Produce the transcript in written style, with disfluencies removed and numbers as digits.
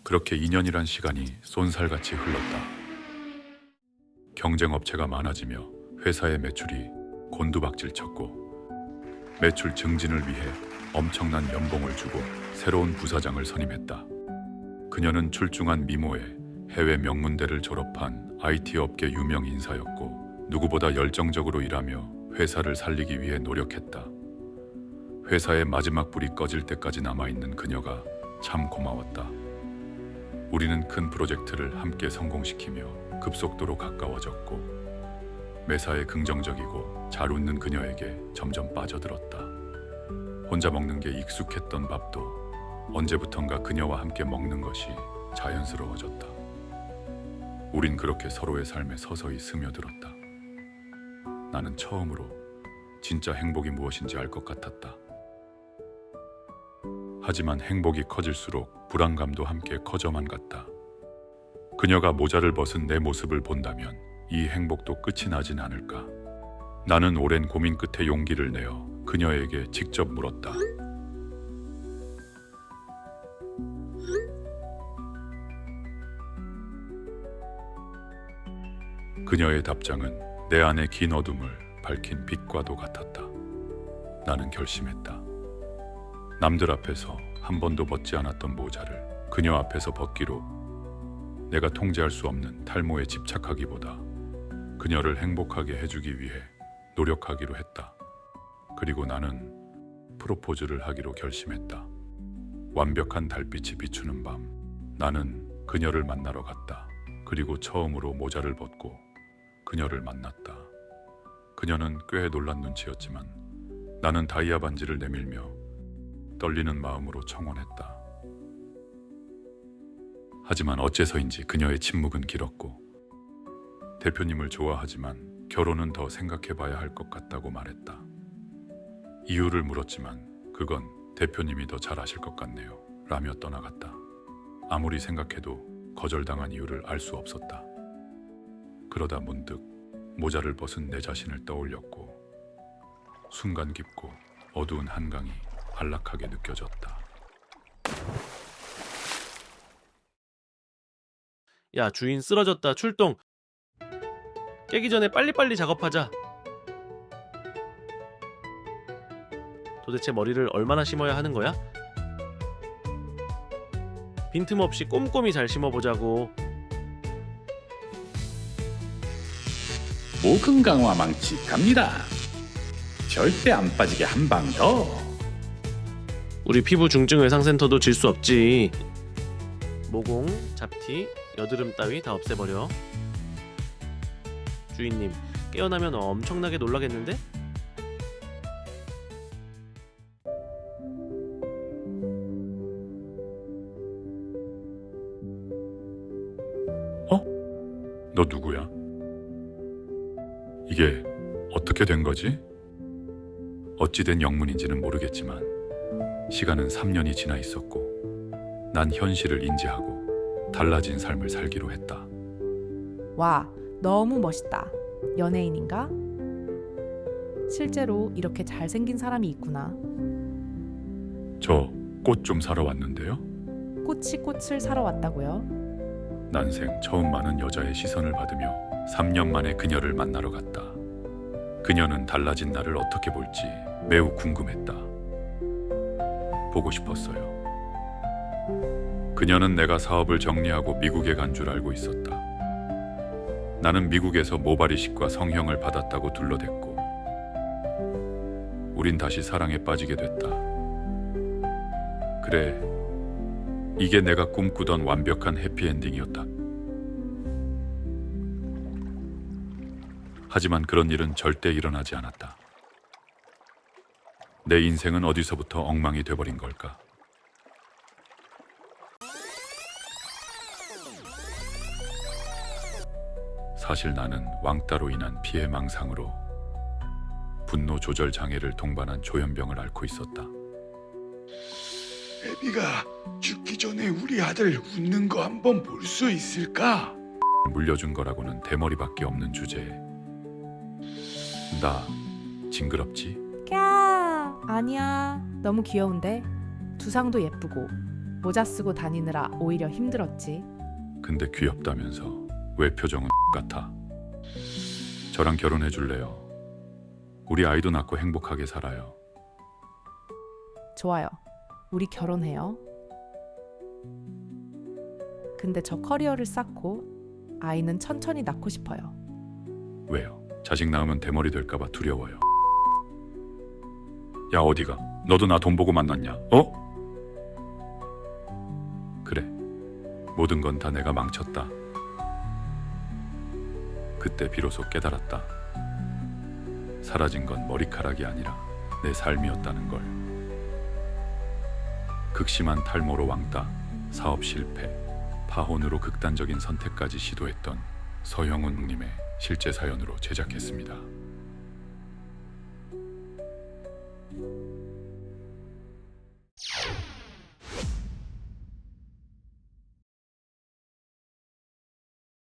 그렇게 2년이란 시간이 쏜살같이 흘렀다. 경쟁업체가 많아지며 회사의 매출이 곤두박질 쳤고, 매출 증진을 위해 엄청난 연봉을 주고 새로운 부사장을 선임했다. 그녀는 출중한 미모에 해외 명문대를 졸업한 IT 업계 유명 인사였고, 누구보다 열정적으로 일하며 회사를 살리기 위해 노력했다. 회사의 마지막 불이 꺼질 때까지 남아있는 그녀가 참 고마웠다. 우리는 큰 프로젝트를 함께 성공시키며 급속도로 가까워졌고, 매사에 긍정적이고 잘 웃는 그녀에게 점점 빠져들었다. 혼자 먹는 게 익숙했던 밥도 언제부턴가 그녀와 함께 먹는 것이 자연스러워졌다. 우린 그렇게 서로의 삶에 서서히 스며들었다. 나는 처음으로 진짜 행복이 무엇인지 알 것 같았다. 하지만 행복이 커질수록 불안감도 함께 커져만 갔다. 그녀가 모자를 벗은 내 모습을 본다면 이 행복도 끝이 나진 않을까. 나는 오랜 고민 끝에 용기를 내어 그녀에게 직접 물었다. 그녀의 답장은 내 안의 긴 어둠을 밝힌 빛과도 같았다. 나는 결심했다. 남들 앞에서 한 번도 벗지 않았던 모자를 그녀 앞에서 벗기로 내가 통제할 수 없는 탈모에 집착하기보다 그녀를 행복하게 해주기 위해 노력하기로 했다. 그리고 나는 프로포즈를 하기로 결심했다. 완벽한 달빛이 비추는 밤, 나는 그녀를 만나러 갔다. 그리고 처음으로 모자를 벗고 그녀를 만났다. 그녀는 꽤 놀란 눈치였지만 나는 다이아 반지를 내밀며 떨리는 마음으로 청혼했다. 하지만 어째서인지 그녀의 침묵은 길었고, 대표님을 좋아하지만 결혼은 더 생각해봐야 할 것 같다고 말했다. 이유를 물었지만 그건 대표님이 더 잘 아실 것 같네요 라며 떠나갔다. 아무리 생각해도 거절당한 이유를 알 수 없었다. 그러다 문득 모자를 벗은 내 자신을 떠올렸고, 순간 깊고 어두운 한강이 안락하게 느껴졌다. 야, 주인 쓰러졌다. 출동. 깨기 전에 빨리빨리 작업하자. 도대체 머리를 얼마나 심어야 하는 거야? 빈틈없이 꼼꼼히 잘 심어보자고. 모근 강화 망치 갑니다. 절대 안 빠지게 한 방 더. 우리 피부 중증 외상센터도 질 수 없지. 모공, 잡티, 여드름 따위 다 없애버려. 주인님, 깨어나면 엄청나게 놀라겠는데? 너 누구야? 이게 어떻게 된 거지? 어찌 된 영문인지는 모르겠지만 시간은 3년이 지나 있었고, 난 현실을 인지하고 달라진 삶을 살기로 했다. 와, 너무 멋있다. 연예인인가? 실제로 이렇게 잘생긴 사람이 있구나. 저 꽃 좀 사러 왔는데요. 꽃을 사러 왔다고요? 난생 처음 많은 여자의 시선을 받으며 3년 만에 그녀를 만나러 갔다. 그녀는 달라진 나를 어떻게 볼지 매우 궁금했다. 보고 싶었어요. 그녀는 내가 사업을 정리하고 미국에 간 줄 알고 있었다. 나는 미국에서 모발이식과 성형을 받았다고 둘러댔고, 우린 다시 사랑에 빠지게 됐다. 그래, 이게 내가 꿈꾸던 완벽한 해피엔딩이었다. 하지만 그런 일은 절대 일어나지 않았다. 내 인생은 어디서부터 엉망이 돼버린 걸까? 사실 나는 왕따로 인한 피해망상으로 분노 조절 장애를 동반한 조현병을 앓고 있었다. 애비가 죽기 전에 우리 아들 웃는 거 한번 볼 수 있을까? 물려준 거라고는 대머리밖에 없는 주제에 나 징그럽지? 캬, 아니야. 너무 귀여운데? 두상도 예쁘고 모자 쓰고 다니느라 오히려 힘들었지. 근데 귀엽다면서 왜 표정은 같아? 저랑 결혼해 줄래요? 우리 아이도 낳고 행복하게 살아요. 좋아요. 우리 결혼해요. 근데 저 커리어를 쌓고 아이는 천천히 낳고 싶어요. 왜요? 자식 낳으면 대머리 될까봐 두려워요. 야 어디가? 너도 나 돈 보고 만났냐? 어? 그래. 모든 건 다 내가 망쳤다. 그때 비로소 깨달았다. 사라진 건 머리카락이 아니라 내 삶이었다는 걸. 극심한 탈모로 왕따, 사업 실패, 파혼으로 극단적인 선택까지 시도했던 서형훈 님의 실제 사연으로 제작했습니다.